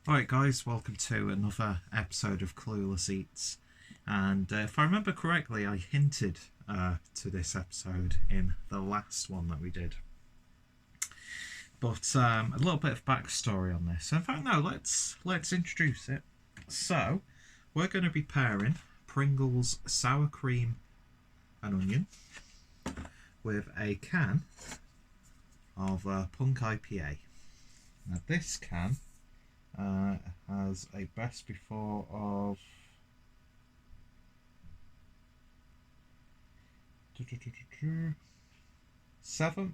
Alright guys, welcome to another episode of Clueless Eats. And if I remember correctly, I hinted to this episode in the last one that we did. But a little bit of backstory on this. In fact, no, let's introduce it. So, we're going to be pairing Pringles sour cream and onion with a can of Punk IPA. Now this can has a best before of 7th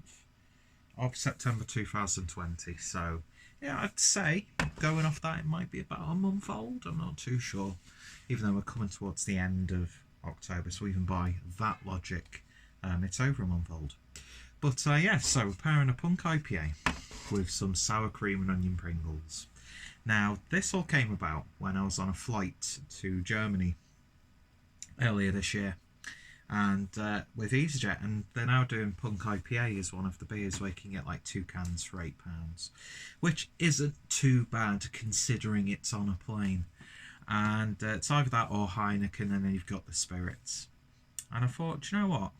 of September 2020. So yeah, I'd say going off that it might be about a month old. I'm not too sure, even though we're coming towards the end of October, so even by that logic it's over a month old. But yeah, so we're pairing a Punk IPA with some sour cream and onion Pringles. Now, this all came about when I was on a flight to Germany earlier this year, and with EasyJet, and they're now doing Punk IPA as one of the beers where you can get like 2 cans for £8, which isn't too bad considering it's on a plane. And it's either that or Heineken, and then you've got the spirits. And I thought, do you know what?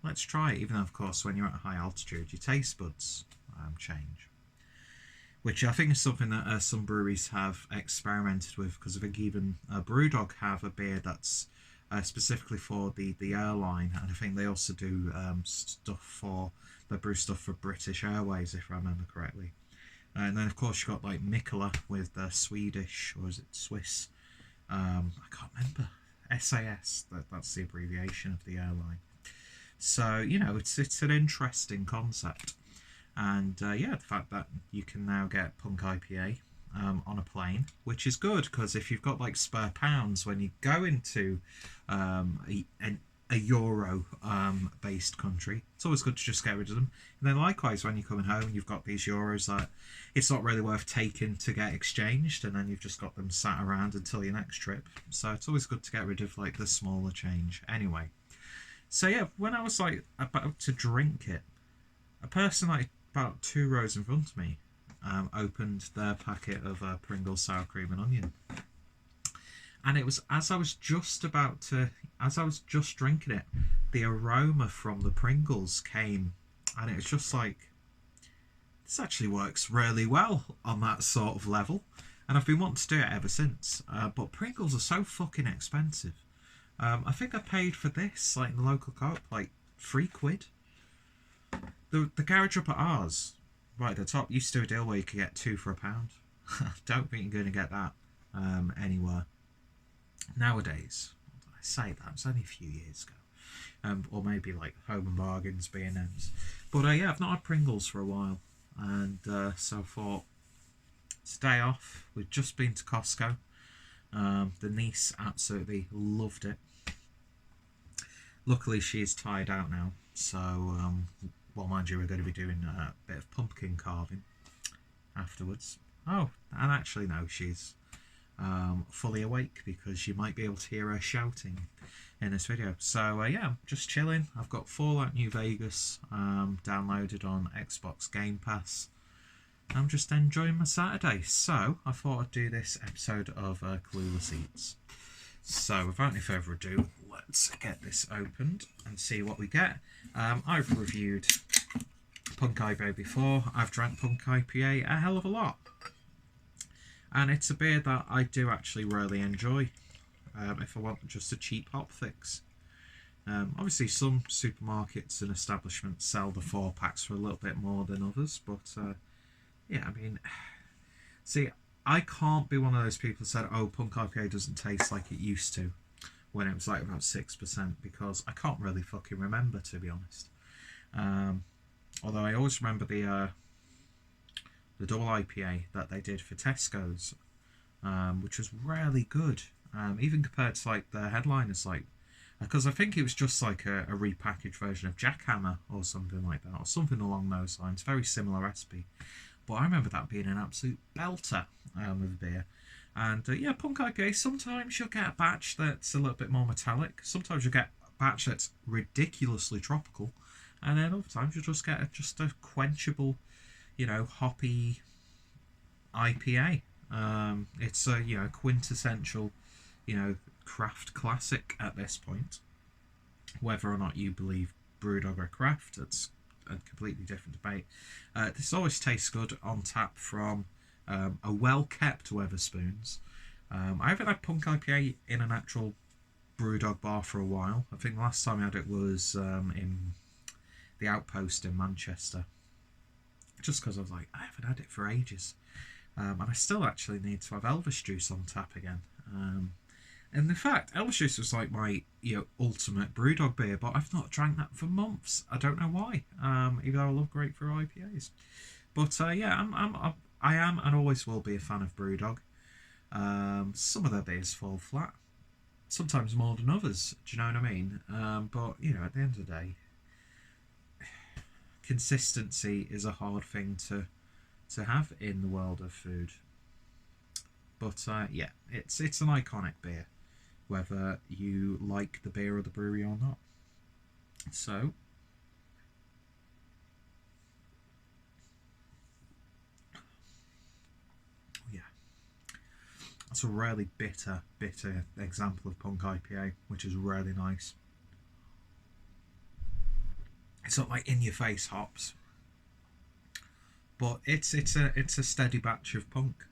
Let's try it, even though, of course, when you're at a high altitude, your taste buds change. Which I think is something that some breweries have experimented with, because I think even Brewdog have a beer that's specifically for the airline, and I think they also do they brew stuff for British Airways, if I remember correctly. And then, of course, you've got like Mikkeller with the Swedish, or is it Swiss? I can't remember. SAS, that's the abbreviation of the airline. So, you know, it's an interesting concept. And yeah, the fact that you can now get Punk IPA on a plane, which is good, because if you've got like spare pounds when you go into a Euro based country, it's always good to just get rid of them. And then likewise, when you're coming home, you've got these euros that it's not really worth taking to get exchanged, and then you've just got them sat around until your next trip. So it's always good to get rid of like the smaller change. Anyway, so yeah, when I was like about to drink it, a person like about 2 rows in front of me opened their packet of Pringles sour cream and onion, and it was as I was just drinking it, the aroma from the Pringles came, and it was just like, this actually works really well on that sort of level. And I've been wanting to do it ever since, but Pringles are so fucking expensive. I think I paid for this like in the local co-op like £3. The garage up at ours, right at the top, used to do a deal where you could get 2 for £1. Don't think you're going to get that anywhere nowadays. I say that, it was only a few years ago. Or maybe like Home and Bargains, B&M's. But yeah, I've not had Pringles for a while. And so I thought, it's a day off. We've just been to Costco. The niece absolutely loved it. Luckily, she's tied out now. So, well, mind you, we're going to be doing a bit of pumpkin carving afterwards. Oh, and actually, no, she's fully awake, because you might be able to hear her shouting in this video. So, yeah, I'm just chilling. I've got Fallout New Vegas downloaded on Xbox Game Pass. I'm just enjoying my Saturday. So, I thought I'd do this episode of Clueless Eats. So, without any further ado, let's get this opened and see what we get. I've reviewed Punk IPA before. I've drank Punk IPA a hell of a lot. And it's a beer that I do actually really enjoy if I want just a cheap hop fix. Obviously, some supermarkets and establishments sell the 4-packs for a little bit more than others. But, yeah, I mean, see, I can't be one of those people who said, oh, Punk IPA doesn't taste like it used to, when it was like about 6%, because I can't really fucking remember, to be honest. Although I always remember the double IPA that they did for Tesco's, which was really good, even compared to like the headliners, like, because I think it was just like a repackaged version of Jackhammer or something like that, or something along those lines. Very similar recipe, but I remember that being an absolute belter of a beer. And yeah, Punk IPA, sometimes you'll get a batch that's a little bit more metallic. Sometimes you'll get a batch that's ridiculously tropical. And then other times you'll just get just a quenchable, you know, hoppy IPA. It's a quintessential craft classic at this point. Whether or not you believe Brewdog are craft, it's a completely different debate. This always tastes good on tap from a well-kept Weatherspoons. I haven't had Punk IPA in an actual Brewdog bar for a while. I think the last time I had it was in the Outpost in Manchester. Just because I was like, I haven't had it for ages. And I still actually need to have Elvis juice on tap again. And in fact, Elvis juice was like my ultimate Brewdog beer, but I've not drank that for months. I don't know why. Even though I love grapefruit IPAs. But yeah, I am and always will be a fan of Brewdog. Some of their beers fall flat. Sometimes more than others. Do you know what I mean? But at the end of the day, consistency is a hard thing to have in the world of food. But yeah, it's an iconic beer, whether you like the beer or the brewery or not. So yeah, that's a really bitter example of Punk IPA, which is really nice. It's not like in your face hops, but it's a steady batch of Punk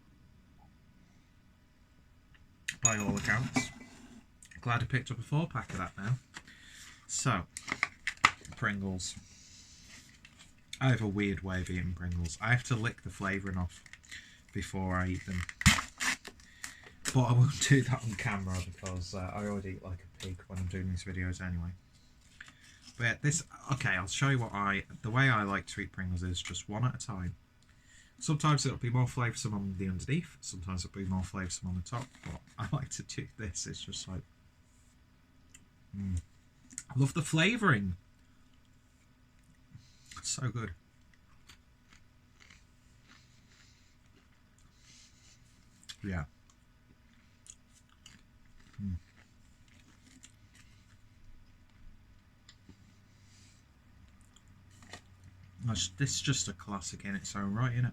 by all accounts. Glad I picked up a 4-pack of that now. So, Pringles. I have a weird way of eating Pringles. I have to lick the flavouring off before I eat them. But I won't do that on camera because I already eat like a pig when I'm doing these videos anyway. But okay, I'll show you the way I like to eat Pringles is just one at a time. Sometimes it'll be more flavoursome on the underneath, sometimes it'll be more flavoursome on the top, but I like to do this. It's just like, I love the flavouring. It's so good. Yeah. This is just a classic in its own right, isn't it?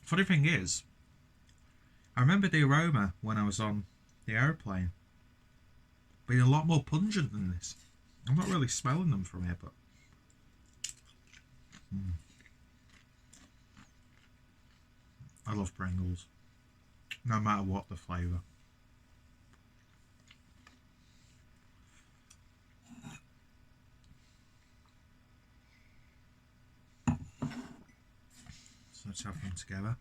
Funny thing is, I remember the aroma when I was on the aeroplane being a lot more pungent than this. I'm not really smelling them from here, but I love Pringles, no matter what the flavour. So let's have them together.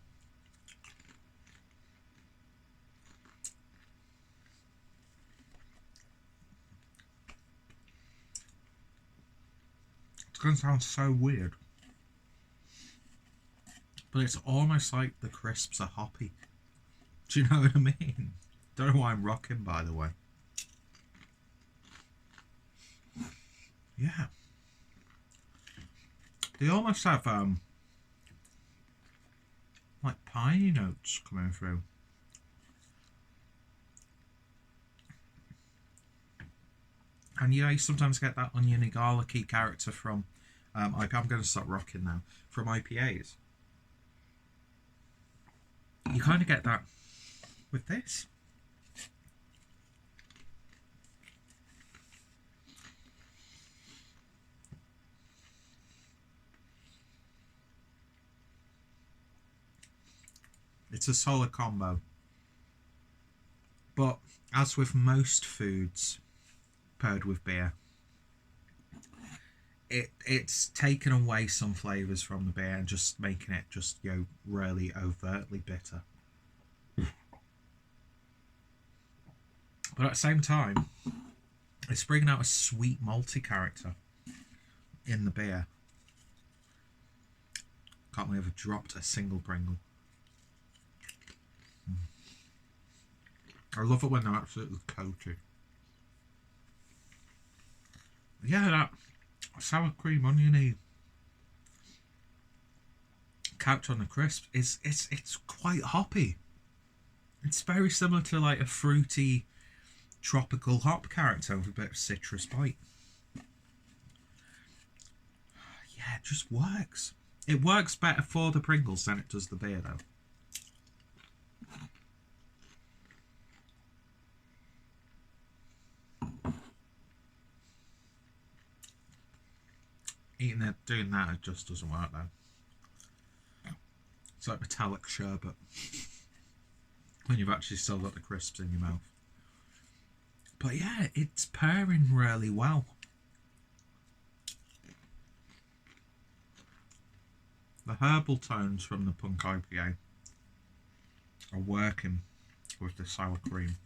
It's going to sound so weird, but it's almost like the crisps are hoppy. Do you know what I mean? Don't know why I'm rocking, by the way. Yeah. They almost have like piney notes coming through. And you sometimes get that oniony garlicky character from IPA. I'm going to stop rocking now. From IPAs. You kind of get that with this. It's a solid combo. But as with most foods paired with beer, it's taken away some flavours from the beer and just making it just really overtly bitter. But at the same time, it's bringing out a sweet malty character in the beer. Can't believe I've dropped a single Pringle. I love it when they're absolutely coated. Yeah, that sour cream oniony character on the crisp it's quite hoppy. It's very similar to like a fruity tropical hop character with a bit of citrus bite. Yeah, it just works. It works better for the Pringles than it does the beer, though. Eating it, doing that, it just doesn't work, though. It's like metallic sherbet when you've actually still got the crisps in your mouth. But yeah, it's pairing really well. The herbal tones from the Punk IPA are working with the sour cream.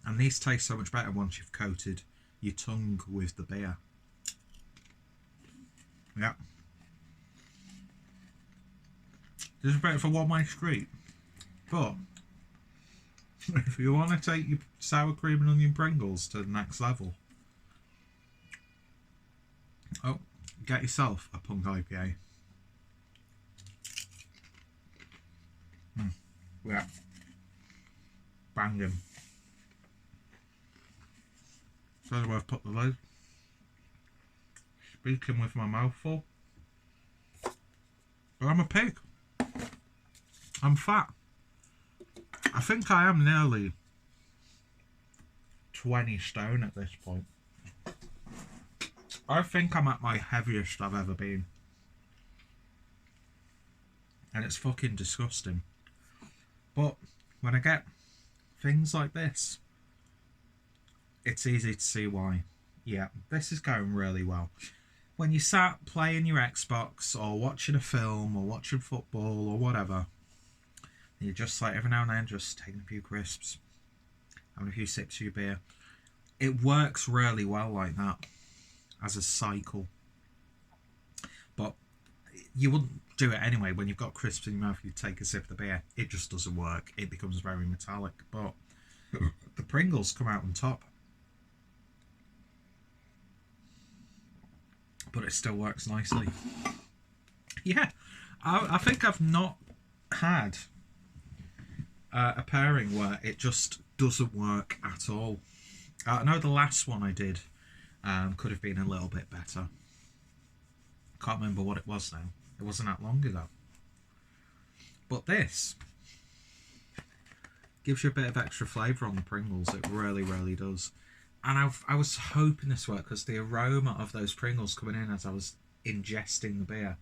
And these taste so much better once you've coated your tongue with the beer. Yeah. This is better for one-way street. But if you want to take your sour cream and onion Pringles to the next level, oh, get yourself a Punk IPA. Yeah. Banging. That's where I've put the load. Speaking with my mouth full. But I'm a pig. I'm fat. I think I am nearly 20 stone at this point. I think I'm at my heaviest I've ever been. And it's fucking disgusting. But when I get things like this, it's easy to see why. Yeah, this is going really well. When you sat playing your Xbox or watching a film or watching football or whatever, you're just like every now and then just taking a few crisps, having a few sips of your beer. It works really well like that as a cycle. But you wouldn't do it anyway. When you've got crisps in your mouth, you take a sip of the beer. It just doesn't work. It becomes very metallic. But the Pringles come out on top. But it still works nicely. Yeah, I think I've not had a pairing where it just doesn't work at all. I know the last one I did could have been a little bit better. Can't remember what it was now. It wasn't that long ago. But this gives you a bit of extra flavour on the Pringles. It really, really does. And I was hoping this worked because the aroma of those Pringles coming in as I was ingesting the beer,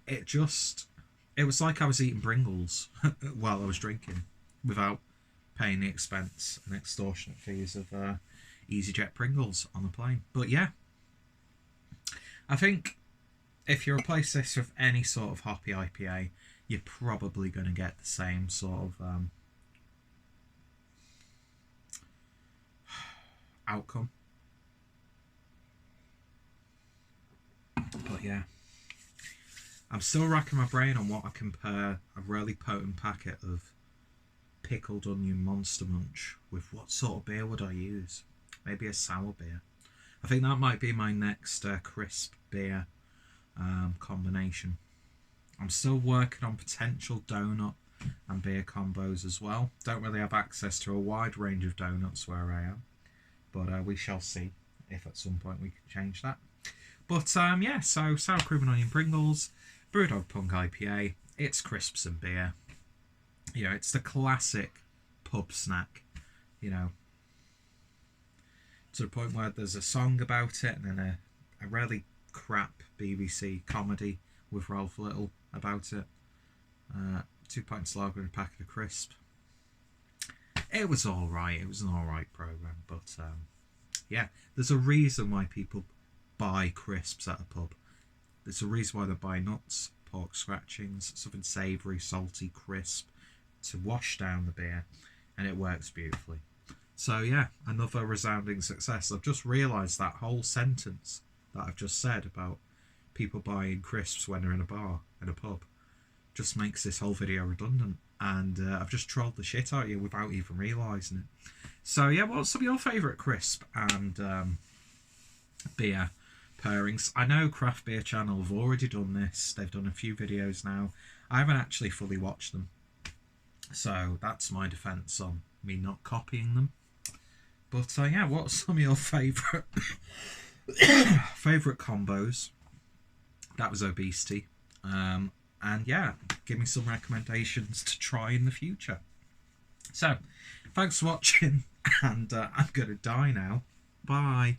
it was like I was eating Pringles while I was drinking without paying the expense and extortionate fees of EasyJet Pringles on the plane. But yeah, I think if you replace this with any sort of hoppy IPA, you're probably going to get the same sort of outcome. But yeah, I'm still racking my brain on what I can pair a really potent packet of pickled onion Monster Munch with. What sort of beer would I use? Maybe a sour beer. I think that might be my next crisp beer combination. I'm still working on potential donut and beer combos as well. Don't really have access to a wide range of donuts where I am, but we shall see if at some point we can change that. But yeah, so sour cream and onion Pringles, Brewdog Punk IPA, it's crisps and beer. You know, it's the classic pub snack, you know, to the point where there's a song about it and then a really crap BBC comedy with Ralph Little about it. 2 pints lager and a packet of crisp. It was alright, it was an alright programme, but yeah, there's a reason why people buy crisps at a pub. There's a reason why they buy nuts, pork scratchings, something savoury, salty, crisp to wash down the beer, and it works beautifully. So yeah, another resounding success. I've just realised that whole sentence that I've just said about people buying crisps when they're in a bar, in a pub, just makes this whole video redundant. And I've just trolled the shit out of you without even realising it. So yeah, what's some of your favourite crisp and beer pairings? I know Craft Beer Channel have already done this. They've done a few videos now. I haven't actually fully watched them. So that's my defence on me not copying them. But yeah, what's some of your favourite favourite combos? That was obesity. And yeah, give me some recommendations to try in the future. So, thanks for watching, and I'm going to die now. Bye.